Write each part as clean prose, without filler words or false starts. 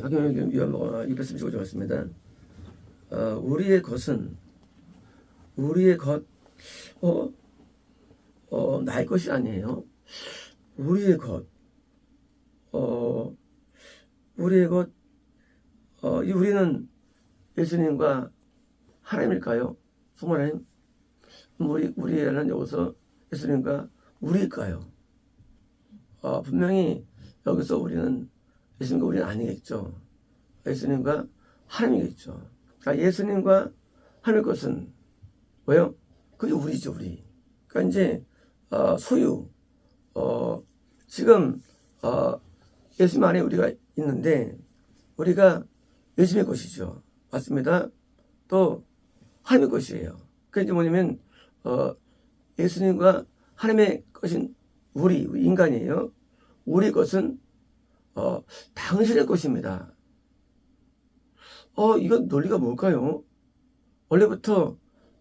박영일 위원과 235조 맞습니다. 우리의 것은 우리의 것, 나의 것이 아니에요. 우리의 것, 우리의 것, 이 우리는 예수님과 하나님일까요? 성모하나님? 우리는 여기서 예수님과 우리일까요? 분명히 여기서 우리는 예수님과 우리는 아니겠죠. 예수님과 하나님이겠죠. 예수님과 하나님의 것은 뭐예요? 그게 우리죠, 우리. 그러니까 이제 소유. 지금 예수님 안에 우리가 있는데 우리가 예수님의 것이죠. 맞습니다. 또 하나님의 것이에요. 그러니까 이제 뭐냐면 예수님과 하나님의 것인 우리 인간이에요. 우리 것은 당신의 것입니다. 이건 논리가 뭘까요? 원래부터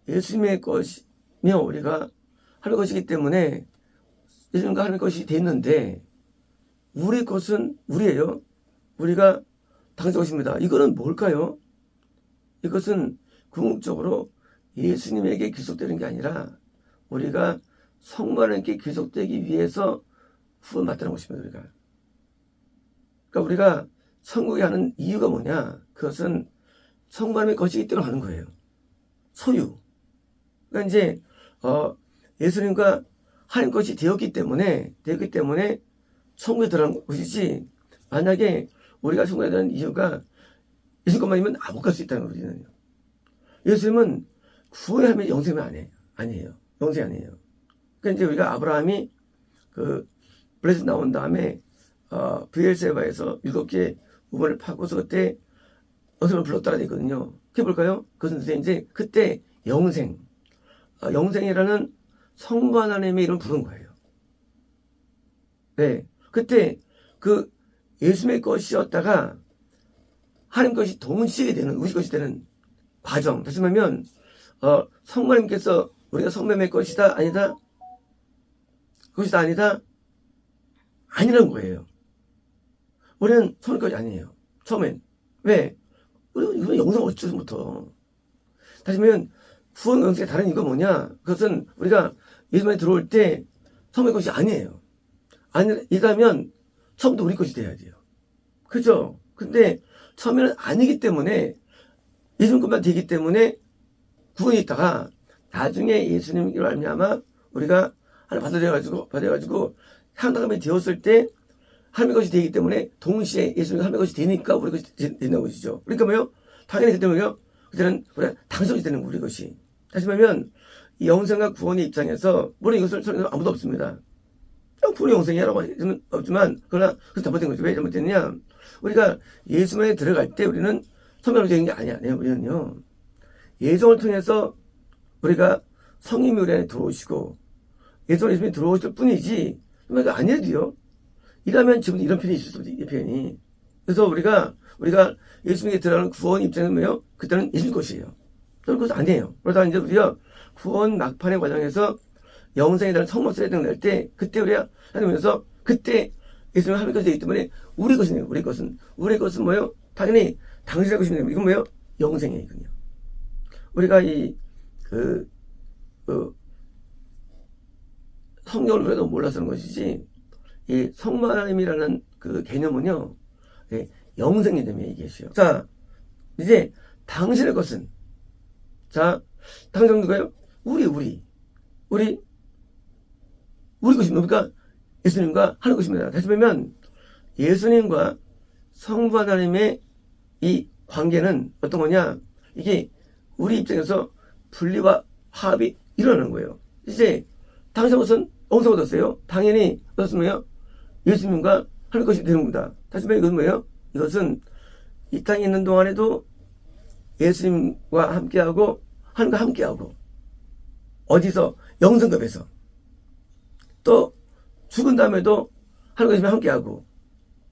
예수님의 것이며 우리가 하나님의 것이기 때문에 예수님과 하나님의 것이 됐는데 우리 것은 우리예요. 우리가 당신의 것입니다. 이거는 뭘까요? 이것은 궁극적으로 예수님에게 귀속되는 게 아니라 우리가 성부 하나님께 귀속되기 위해서 후원받다는 것입니다. 그러니까 우리가 천국에 하는 이유가 뭐냐? 그것은 성부 하나님의 것이기 때문에 하는 거예요. 소유. 그러니까 이제 예수님과 하나님 것이 되었기 때문에 천국에 들어간 것이지, 만약에 우리가 천국에 들어간 이유가 예수님만이면 못 갈 수 있다는 거예요. 우리는요. 예수님은 구원을 하면 영생이 아니에요. 영생이 아니에요. 그러니까 이제 우리가 아브라함이 블레셋 나온 다음에 브엘세바에서 7개의 우물을 파고서 그때 영생을 불렀다라 되거든요. 그게 뭘까요? 그것은 이제 그때 영생이라는 성부 하나님의 이름을 부른 거예요. 네. 그때 그 예수님의 것이었다가 하나님 것이 동시에 되는, 우리 것이 되는 과정. 다시 말하면 성부 하나님께서 우리가 성부의 것이다 아니다? 그것이다 아니다? 아니라는 거예요. 우리는 성부의 것이 아니에요. 처음엔. 왜? 우리는 영생 어쩌서부터. 다시 말하면 구원 영생의 다른 이유가 뭐냐? 그것은 우리가 예수님에 들어올 때 성부의 것이 아니에요. 아니라면 처음부터 우리 것이 돼야 돼요. 그죠? 근데 처음에는 아니기 때문에 예수님 것만 되기 때문에 구원이 있다가 나중에 예수님으로 말미암아 우리가 하나 받아가지고 향당함이 되었을 때 하나님의 것이 되기 때문에 동시에 예수님이 하나님의 것이 되니까 우리 것이 된다는 것이죠. 그러니까 뭐요? 당연히 그때 뭐요? 그때는 우리가 당신이 되는 우리 것이. 다시 말하면 이 영생과 구원의 입장에서 물론 이것을 설명하는 아무도 없습니다. 구원의 영생이라고 하는 없지만 그러나 그것도 잘못된 거죠. 왜 잘못됐냐? 우리가 예수님에 들어갈 때 우리는 성령으로 되는 게 아니야. 우리는요. 예정을 통해서 우리가 성령이 우리 안에 들어오시고 예수님이 들어오실 뿐이지 그러니까 아니래도요. 이라면 지금 이런 편이 있을 수 없지. 이 편이. 그래서 우리가 예수님에게 들어가는 구원 입장은 뭐예요? 그때는 예수님 것이에요. 저는 그것은 아니에요. 그러다 이제 우리가 구원 막판의 과정에서 영생에 대한 성모세에 낼 때 그때 우리가 하면서 그때 예수님은 하나님 것이 되기 때문에 우리 것이네요. 우리 것은 뭐예요? 당연히 당신의 것입니다. 이건 뭐예요? 영생이거든요. 우리가 성경을 그래도 몰라서 그런 것이지 이 성부 하나님이라는 그 개념은요, 영생 개념이에요, 이게요. 자, 이제 당신의 것은, 당신 누가요? 우리 것입니다. 그러니까 예수님과 하는 것입니다. 다시 보면 예수님과 성부 하나님의 이 관계는 어떤 거냐? 이게 우리 입장에서 분리와 화합이 일어나는 거예요. 이제 당신의 것은 어디서 얻었어요? 당연히 얻었으면요. 예수님과 하는 것이 되는 겁니다. 다시 말해 이것은 뭐예요? 이것은 이 땅에 있는 동안에도 예수님과 함께하고 하나님과 함께하고 어디서? 영생급에서 또 죽은 다음에도 하나님과 함께하고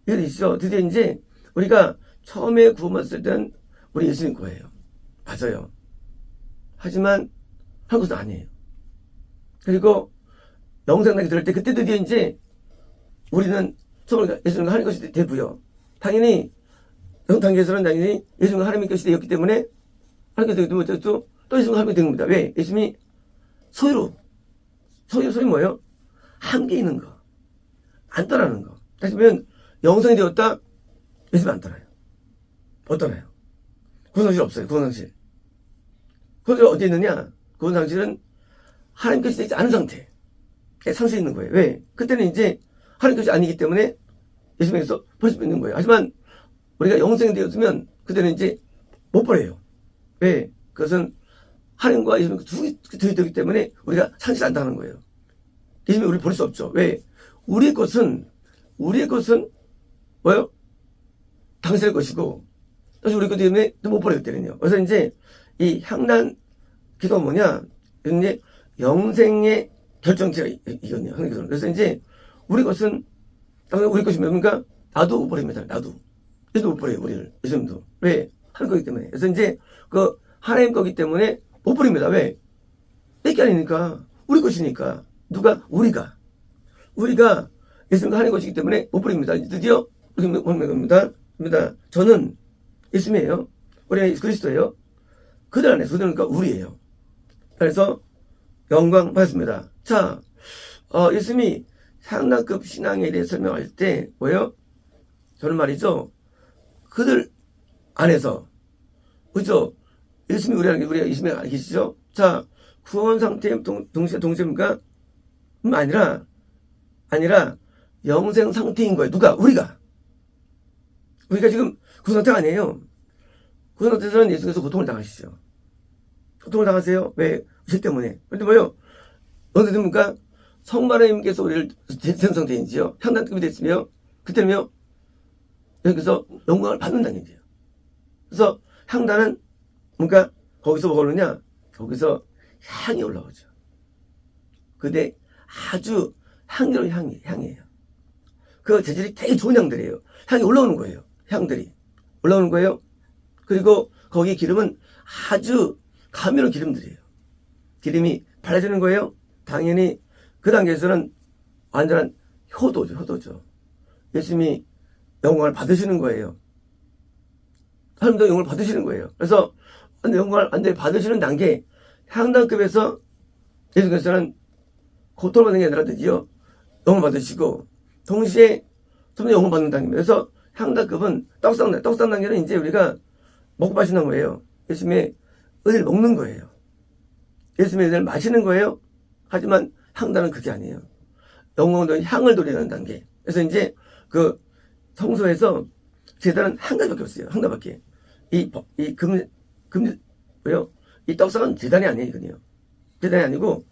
이러시죠. 드디어 이제 우리가 처음에 구원받았을 때는 우리 예수님 거예요. 맞아요. 하지만 한 것은 아니에요. 그리고 영생하게 들을 때 그때 드디어 이제 우리는 처음에 예수님과 하는 것이 되고요. 당연히 단계에서는 당연히 예수님과 하나님의 것이 되었기 때문에 하나님께 되기 때문에 또 예수님과 하나님이 된 겁니다. 왜? 예수님이 소유로 뭐예요? 함께 있는 거. 안 떠나는 거. 다시 보면 영성이 되었다. 예수님 안 떠나요. 못 떠나요. 구원상실 없어요. 구원상실. 구원상실 어디 있느냐? 구원상실은 하나님 것이 되지 않은 상태에 상실이 있는 거예요. 왜? 그때는 이제 하나님 것이 아니기 때문에 예수님에서 버릴 수 있는 거예요. 하지만 우리가 영생이 되었으면 그때는 이제 못 버려요. 왜? 그것은 하나님과 예수님 두 되기 때문에 우리가 상실 안 당하는 거예요. 예수님이 우리를 버릴 수 없죠. 왜? 우리의 것은 뭐요? 당신의 것이고 사실 우리 것 때문에 못 버리기 때문에요. 그래서 이제 이 향단 기도가 뭐냐? 이제 영생의 결정체가 이거네요. 그래서 이제 우리 것은 당연히 우리 것이 뭡니까? 나도 못 버립니다. 나도. 예수도 못 버려요. 우리를. 예수님도. 왜? 하나님 거기 때문에. 그래서 이제 그 하나님 거기 때문에 못 버립니다. 왜? 내게 아니니까. 우리 것이니까. 누가? 우리가 예수님과 하나님 것이기 때문에 못 버립니다. 드디어 이렇게 보는 겁니다. 저는 예수님이에요. 우리 그리스도예요. 그들 안에 그러니까 우리예요. 그래서 영광 받습니다. 자, 예수님이 상당급 신앙에 대해 설명할 때 뭐예요? 저는 말이죠. 그들 안에서 그죠? 예수님이 우리가 예수님이 안 계시죠? 자, 구원 상태 동시입니까? 아니라 영생 상태인 거예요. 누가? 우리가 지금 구원 상태가 아니에요. 구원 상태에서는 예수님께서 고통을 당하시죠. 고통을 당하세요. 왜? 죄 때문에. 그런데 뭐요? 언제 됩니까? 성마님께서 우리를 대성상태인지요. 향단급이 됐으며 그때는요. 여기서 영광을 받는다는 얘기예요. 그래서 향단은 뭔가 거기서 뭐가 오느냐? 거기서 향이 올라오죠. 근데 아주 향기로운 향이에요. 그 재질이 되게 좋은 향들이에요. 향이 올라오는 거예요. 향들이 올라오는 거예요. 그리고 거기 기름은 아주 감미로운 기름들이에요. 기름이 발라지는 거예요. 당연히 그 단계에서는 완전한 효도죠. 예수님이 영광을 받으시는 거예요. 하나님도 영광을 받으시는 거예요. 그래서 영광을 완전히 받으시는 단계, 향단급에서 예수님께서는 고통을 받는 게 아니라 드디어 영광을 받으시고 동시에 점점 영광을 받는 단계입니다. 그래서 향단급은 떡상 단계는 이제 우리가 먹고 마시는 거예요. 예수님의 은혜를 먹는 거예요. 예수님의 은혜를 마시는 거예요. 하지만 향단은 그게 아니에요. 영광도 향을 돌리는 단계. 그래서 이제 그 성소에서 제단은 한 가지밖에 없어요. 한 가지밖에. 이 떡상은 제단이 아니거든요. 제단이 아니고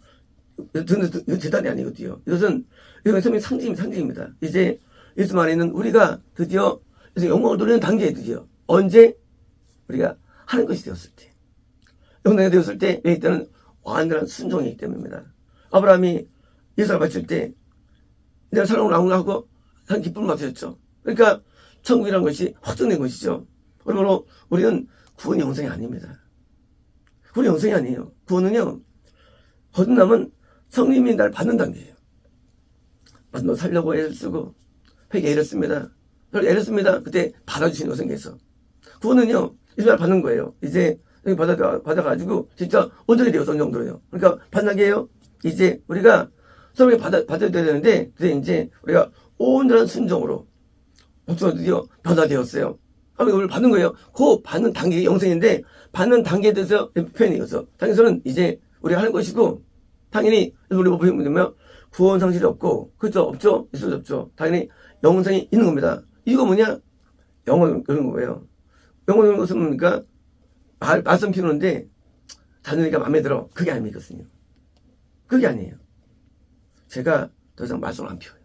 제단이 아니거든요. 이건 성의 상징입니다. 이제 예수 안에 있는 우리가 드디어 영광을 돌리는 단계에 드디어 언제 우리가 하는 것이 되었을 때, 영광이 되었을 때, 이때는 완전한 순종이기 때문입니다. 아브라함이 이삭을 바칠 때 내가 사랑을 나누고 한 기쁨을 맡으셨죠. 그러니까 천국이라는 것이 확정된 것이죠. 그러므로 우리는 구원이 영생이 아닙니다. 구원이 영생이 아니에요. 구원은요, 거듭남은 성님이 날 받는 단계예요. 너 살려고 애를 쓰고 회개 애를 씁니다. 그때 받아주시는 것에서 구원은요, 이제 날 받는 거예요. 이제 받아가지고 진짜 온전히 되어서 어느 정도로요. 그러니까 받는 게요. 이제 우리가 성령에 받아야 되는데 이제 우리가 온전한 순종으로 목적으로 드디어 변화되었어요. 그럼 이걸 받는 거예요. 그 받는 단계가 영생인데 받는 단계에 대해서 표현이어서 당연히서는 이제 우리가 하는 것이고 당연히 우리 뭐 보면 구원 상실이 없고 그렇죠? 없죠? 있을 수 없죠. 당연히 영생이 있는 겁니다. 이거 뭐냐? 영원 그런 거예요. 영원 것은 뭡니까? 말씀 피우는데 자녀니까 마음에 들어. 그게 아니거든요. 그게 아니에요. 제가 더 이상 말씀을 안 피워요.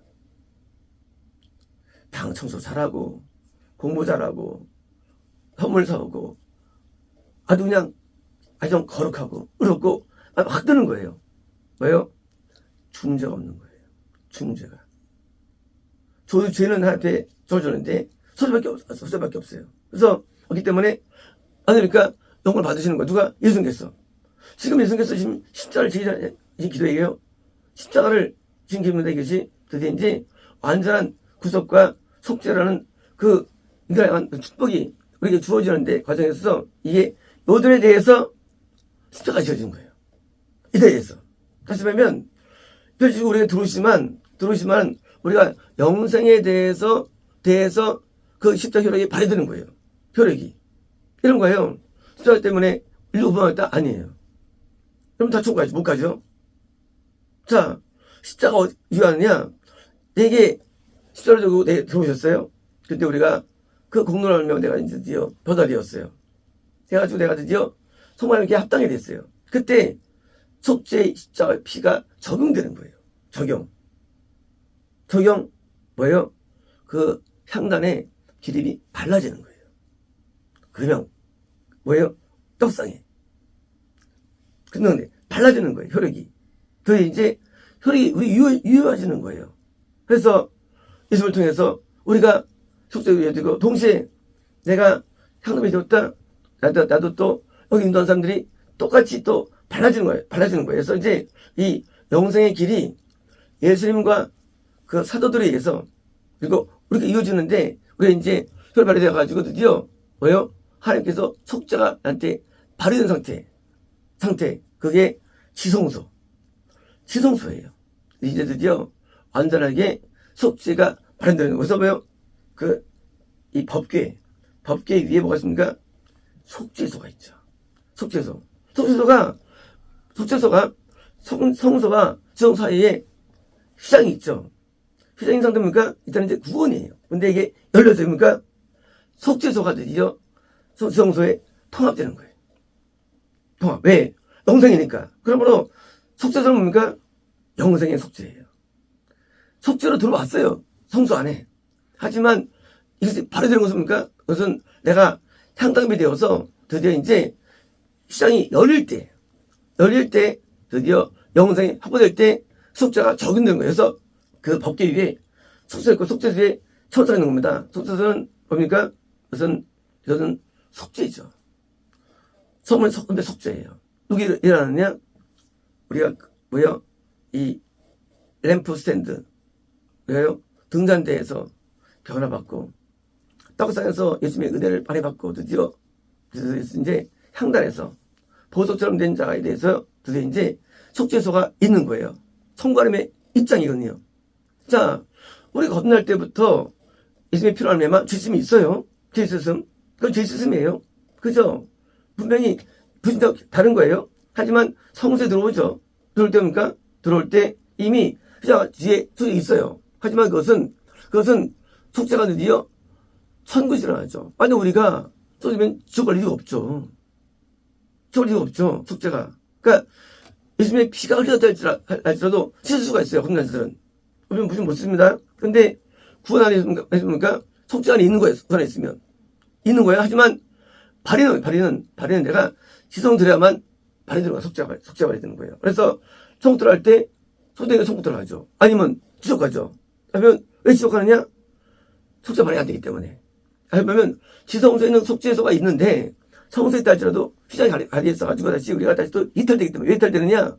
방 청소 잘하고 공부 잘하고 선물 사오고 아주 그냥 아주 거룩하고 의롭고 확 드는 거예요. 왜요? 중죄가 없는 거예요. 중죄가. 죄는 하나님께 져주는데 소수밖에 없어요. 그래서 그렇기 때문에 그러니까 영광을 받으시는 거예요. 누가? 예수님께서. 지금 예수님께서 지금 십자가를 지금 기도해요. 십자가를 지금 기도합니다. 이것이 드디어 이제 완전한 구속과 속죄라는 그 인간에 대한 축복이 우리에게 주어지는데 과정에서 이게 요들에 대해서 숫자가 지어진 거예요. 이들에 대해서. 다시 말하면 지금 우리가 들어오시지만 우리가 영생에 대해서 그 십자가 효력이 발휘되는 거예요. 효력이. 이런 거예요. 십자가 때문에 인류 구원했다? 아니에요. 그럼 다 천국 가죠? 못 가죠? 자, 십자가 어디 유하느냐? 내게 십자가를 들고 들어오셨어요? 그때 우리가 그 공로를 알면 내가 이제 드디어 변화 되었어요. 그래가지고 내가 드디어 성령님께 합당이 됐어요. 그때 속죄의 십자가 피가 적용되는 거예요. 적용 뭐예요? 그 향단의 기름이 발라지는 거예요. 그러면 뭐예요? 떡상에. 근데 발라지는 거예요. 효력이. 그 이제 효력이 우리 유효해지는 거예요. 그래서 예수를 통해서 우리가 속죄를 되고 동시에 내가 향단이 되었다. 나도 또 여기 인도한 사람들이 똑같이 또 발라지는 거예요. 그래서 이제 이 영생의 길이 예수님과 그 사도들에 의해서 그리고 우리가 이어지는데 우리가 이제 혈 발휘되어 가지고 드디어 뭐예요? 하나님께서 속죄가 나한테 발휘된 상태 그게 지성소예요. 이제 드디어 완전하게 속죄가 발휘되는 거예요. 그래서 뭐예요? 이 법궤 위에 뭐가 있습니까? 속죄소가 있죠. 속죄소가 성소와 지성 사이에 휘장이 있죠. 휘장인 상태입니까? 일단 이제 구원이에요. 근데 이게 열려집니까? 속죄소가 드디어 지성소에 통합되는 거예요. 통합. 왜? 영생이니까. 그러므로 속죄소는 뭡니까? 영생의 속죄예요. 속죄로 들어왔어요. 성소 안에. 하지만 이것이 발휘되는 것은 뭡니까? 그것은 내가 향당비 되어서 드디어 이제 시장이 열릴 때 드디어 영생이 확보될 때 속죄가 적용되는 거예요. 그래서 그 법궤 위에 속죄 있고 속죄 위에 천사가 있는 겁니다. 속죄는 뭡니까? 이것은 속죄죠. 근데 속죄예요. 누구 일어나느냐? 우리가 뭐요? 이 램프 스탠드 왜요? 등잔대에서 변화받고 떡상에서 예수님의 은혜를 발휘받고 드디어 이제 향단에서 보석처럼 된 자에 대해서 드디어 이제 속죄소가 있는 거예요. 성부하나님의 입장이거든요. 자, 우리 거듭날 때부터 예수님의 피로 말미암아 죄심이 있어요. 죄스음. 그건 죄스음이에요. 그죠? 분명히 부신적 다른 거예요. 하지만 성소에 들어오죠. 들어올 때입니까? 들어올 때 이미 휘장 뒤에 있어요. 하지만 그것은 속죄가 드디어 천국이 일어나죠. 만약 우리가 쏟으면 죽을 이유가 없죠. 속죄가. 그러니까 예수님의 피가 흘러다 할지라도 씻을 수가 있어요. 건강자들은. 무슨 못 씁니다. 근데 구원 안에 있습니까? 속죄 안에 있는 거예요. 구원 안에 있으면. 있는 거예요. 하지만 발의는 내가 지성 들어야만 발의되는 거야. 속죄가 발휘되는 거예요. 그래서 천국 들어갈 때 소대가 천국 들어가죠. 아니면 지옥 가죠. 하면 왜 지옥 가느냐? 속죄 발휘 안 되기 때문에. 하면 지성소에 있는 속죄소가 있는데 성소에 있다 할지라도 휘장이 가려있어가지고 다시 우리가 다시 또 이탈되기 때문에. 왜 이탈되느냐?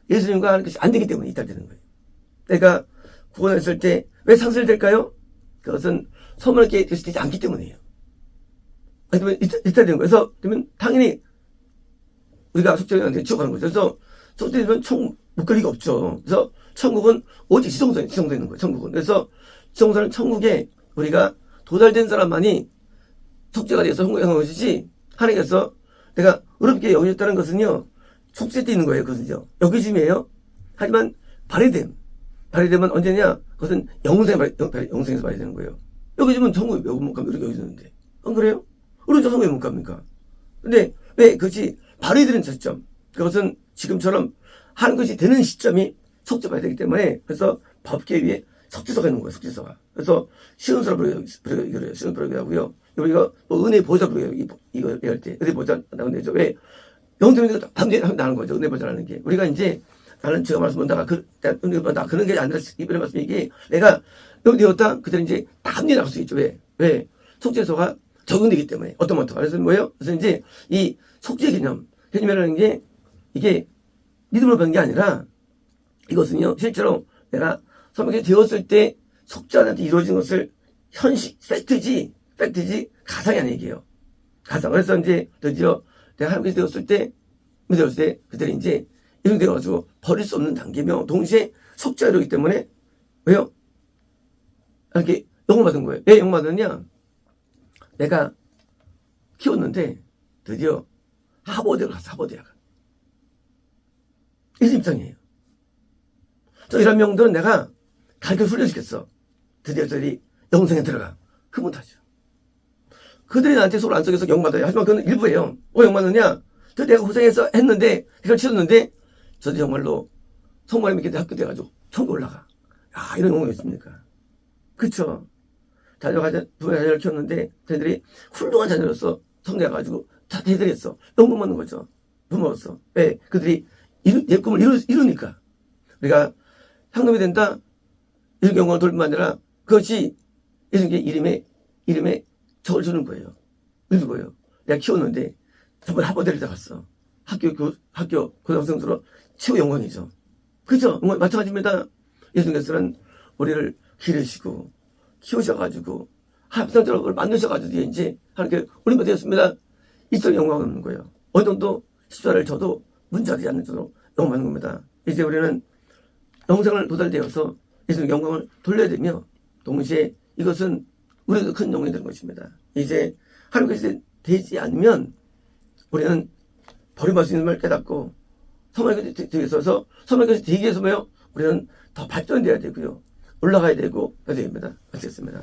예수님과 하는 것이 안 되기 때문에 이탈되는 거예요. 내가 구원했을 때 왜 상실될까요? 그것은 소멸하게 되지 않기 때문이에요. 아니면 이탈되는 거예요. 그래서 그러면 당연히 우리가 속죄가 지옥 가는 거죠. 그래서 속죄되면 천국 못 갈 리가 없죠. 그래서 천국은 오직 지성소에 있는 거예요. 천국은. 그래서 지성소는 천국에 우리가 도달된 사람만이 속죄가 돼서 성공한 것이지 하나님께서 내가 어렵게 여기셨다는 것은요 속죄 때 있는 거예요. 그것은요 여기짐이에요. 하지만 발휘되면 언제냐? 그것은 영생에서 발휘되는 거예요. 여기짐은 천국에 못 가면 우리가 여기지는데 안 그래요? 우리도 천국에 못 갑니까? 근데 왜 그것이 발휘되는 시점 그것은 지금처럼 하는 것이 되는 시점이 속죄가 되기 때문에 그래서 법궤 위에 속죄소가 있는 거예요. 속죄소가. 그래서 시은소라 부르기로 해요. 시은소라 하고요. 우리가 뭐 은혜 보좌 부르기로 이거 할 때 은혜 보좌 나오는 데죠. 왜? 영생이 담대히 나는 거죠. 은혜 보좌라는 게. 우리가 이제 나는 제가 말씀은 나 그런 게 아니라 이번에 말씀 이게 내가 영되었다 그때는 이제 담대히 나갈 수 있죠. 왜? 속죄소가 적용되기 때문에 어떤 그래서 뭐예요? 그래서 이제 이 속죄 개념이라는 게 이게 믿음으로 배운 게 아니라 이것은요 실제로 내가 성경에 되었을 때 속죄한테 이루어진 것을 현실 팩트지 가상이 아닌 얘기예요. 가상. 그래서 이제 드디어 내가 하나님께서 되었을 때, 그때는 이제 이런 되어가지고 버릴 수 없는 단계며 동시에 속죄가 되기 때문에 왜요? 이렇게 영광받은 거예요. 왜 영광받았냐? 내가 키웠는데 드디어 하버드를 갔어. 하버드야가. 이 입장이에요. 저 이런 명들은 내가 가르쳐 훈련시켰어. 드디어 저들이 영생에 들어가. 그 못하죠. 그들이 나한테 소를 안 쏘여서 영받아요. 하지만 그건 일부예요. 왜 영받느냐? 저 내가 고생해서 했는데, 해결 치렀는데, 저도 정말로 성모님 믿게 학교 돼가지고 천국 올라가. 야, 이런 영광이 있습니까? 그쵸? 두 명의 자녀를 키웠는데, 걔들이 훌륭한 자녀로서 성장해가지고 다 대들했어. 영광 받는 거죠. 부모로서. 왜? 그들이 내 꿈을 이루니까. 우리가 향놈이 된다? 이런 영광을 돌뿐만 아니라, 그것이 예수님께 이름에 적을 주는 거예요. 주는 거예요. 내가 키웠는데 정말 하버드를 다 갔어. 학교 고등학생으로 최고 영광이죠. 그죠? 마찬가지입니다. 예수님께서는 우리를 기르시고 키우셔가지고 합성적으로 만드셔가지고 이제 하나님께 우리가 되었습니다. 이쪽 영광이 없는 거예요. 어느 정도 십자를 줘도 문제되지 않는 정도로 영광받는 겁니다. 이제 우리는 영생을 도달되어서 예수님 영광을 돌려야 되며 동시에 이것은 우리도 큰 영광이 되는 것입니다. 이제 하나님께서 되지 않으면 우리는 버림받을 수 있는 걸 깨닫고 성령께서 되게 있어서 성령께서 되기 위해서 우리는 더 발전돼야 되고요. 올라가야 되고 해야 됩니다. 마치겠습니다.